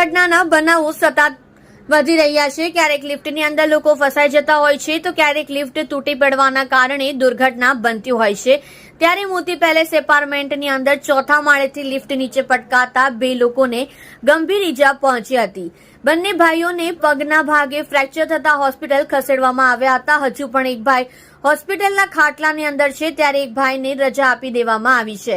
દુર્ઘટનાના બનાવો સતત વધી રહ્યા છે। ક્યારેક લિફ્ટની અંદર લોકો ફસાઈ જતા હોય છે તો ક્યારેક લિફ્ટ તૂટી પડવાના કારણે દુર્ઘટના બનતી હોય છે। ત્યારે મોતી પેલેસ એપાર્ટમેન્ટની અંદર ચોથા માળેથી લિફ્ટ નીચે પટકાતા 2 લોકોને ગંભીર ઈજા પહોંચી હતી। બંને ભાઈઓને પગના ભાગે ફ્રેક્ચર થતા હોસ્પિટલ ખસેડવામાં આવ્યા હતા। હજુ પણ એક ભાઈ હોસ્પિટલના ખાટલાની અંદર છે ત્યારે એક ભાઈને રજા આપી દેવામાં આવી છે।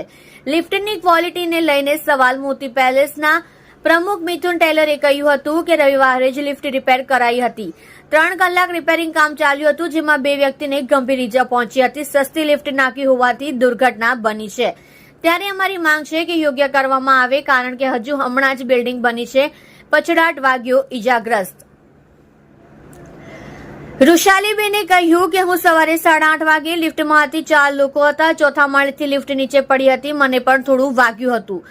લિફ્ટની ક્વોલિટીને લઈને સવાલ મોતી પેલેસના પ્રમુખ મિથુન ટેલરે કહ્યું હતું કે રવિવારે જ લિફ્ટ રિપેર કરાઈ હતી। 3 કલાક રિપેરિંગ કામ ચાલ્યું હતું જેમાં 2 વ્યક્તિને ગંભીર ઈજા પહોંચી હતી। સસ્તી લિફ્ટ નાખી હોવાથી દુર્ઘટના બની છે। ત્યારે અમારી માંગ છે કે યોગ્ય કરવામાં આવે કારણ કે હજુ હમણાં જ બિલ્ડિંગ બની છે। પછડાટ વાગ્યો ઈજાગ્રસ્ત ઋષાલીબેને કહ્યું કે હું સવારે 8:30 વાગે લિફ્ટમાં હતી। 4 લોકો હતા। ચોથા માળેથી લિફ્ટ નીચે પડી હતી। મને પણ થોડું વાગ્યું હતું।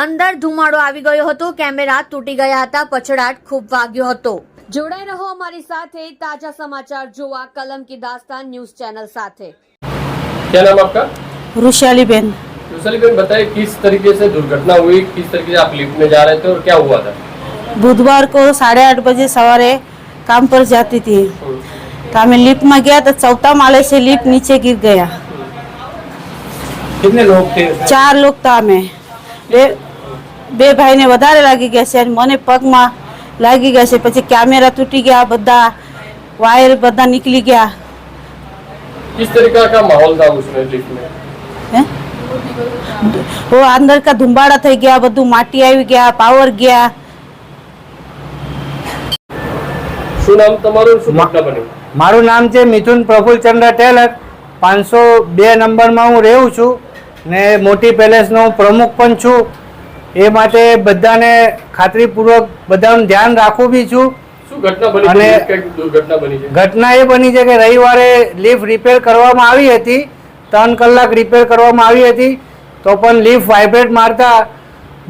અંદર ધુમાડો આવી ગયો હતો। કેમેરા તૂટી ગયા હતા। પછડાટ ખૂબ વાગ્યો હતો। જોડાઈ રહો અમારી સાથે। તાજા સમાચાર જોવા कलम की दास्तान न्यूज चैनल साथे। क्या नाम आपका? रुशालीबेन। रुशालीबेन, बताइए किस तरीके से दुर्घटना हुई, किस तरीके से आप लिफ्ट में जा रहे थे और क्या हुआ था? बुधवार को 8:30 बजे सवारे काम पर जाती थी तो हमें लिफ्ट में गया तो चौथा माले से लिफ्ट नीचे गिर गया। कितने लोग थे? 4 लोग था। हमें બે ભાઈને વધારે લાગી ગયા છે અને મને પગમાં લાગી ગયા છે। પછી કેમેરા તૂટી ગયા, બધા વાયર બધા નીકળી ગયા। किस तरीके का माहौल था उसमें लिफ्ट में? हैं? वो अंदर का धुंबाड़ा થઈ ગયા, બધું માટી આવી ગયા, પાવર ગયા। શું નામ તમારું? શું ઘટના બની? મારું નામ છે મિથુન પ્રફુલચંદ્ર ટેલર। 502 નંબરમાં હું રહું છું ને મોતી પેલેસનો પ્રમુખ પણ છું। એ માટે બધાને ખાતરીપૂર્વક બધાનું ધ્યાન રાખવું બી છું। શું ઘટના બની? અને કઈ દુર્ઘટના બની છે? ઘટના એ બની છે કે રવિવારે લિફ્ટ રિપેર કરવામાં આવી હતી। 3 કલાક રિપેર કરવામાં આવી હતી તો પણ લિફ્ટ વાઇબ્રેટ મારતા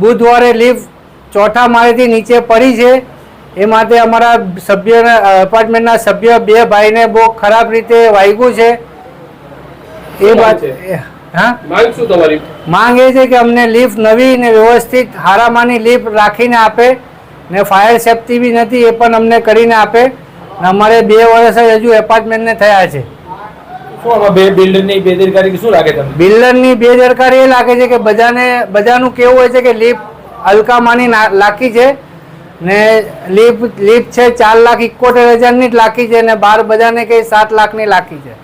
બુધવારે લિફ્ટ ચોથા માળેથી નીચે પડી છે। એ માટે અમારા સભ્યના એપાર્ટમેન્ટના સભ્ય 2 ભાઈને બહુ ખરાબ રીતે વાગ્યું છે। એ વાત हाँ માંગ શું તમારી? માંગ એ છે કે અમને લિફ્ટ નવી ને વ્યવસ્થિત હારામાની લિફ્ટ રાખીને આપે ને ફાયર સેફ્ટી બી નથી એ પણ અમને કરીને આપે ને અમારે 2 વર્ષ જ હજુ એપાર્ટમેન્ટને થયા છે। શું આમાં બિલ્ડરની બેદરકારી શું લાગે તમને? બિલ્ડરની બેદરકારી એ લાગે છે કે બધાનું કેવું હોય છે કે લિફ્ટ હલકામાની લાખી છે ને લિફ્ટ છે 4,71,000 ની જ લાખી છે ને બહાર બધાને કઈ 7 લાખની લાખી છે।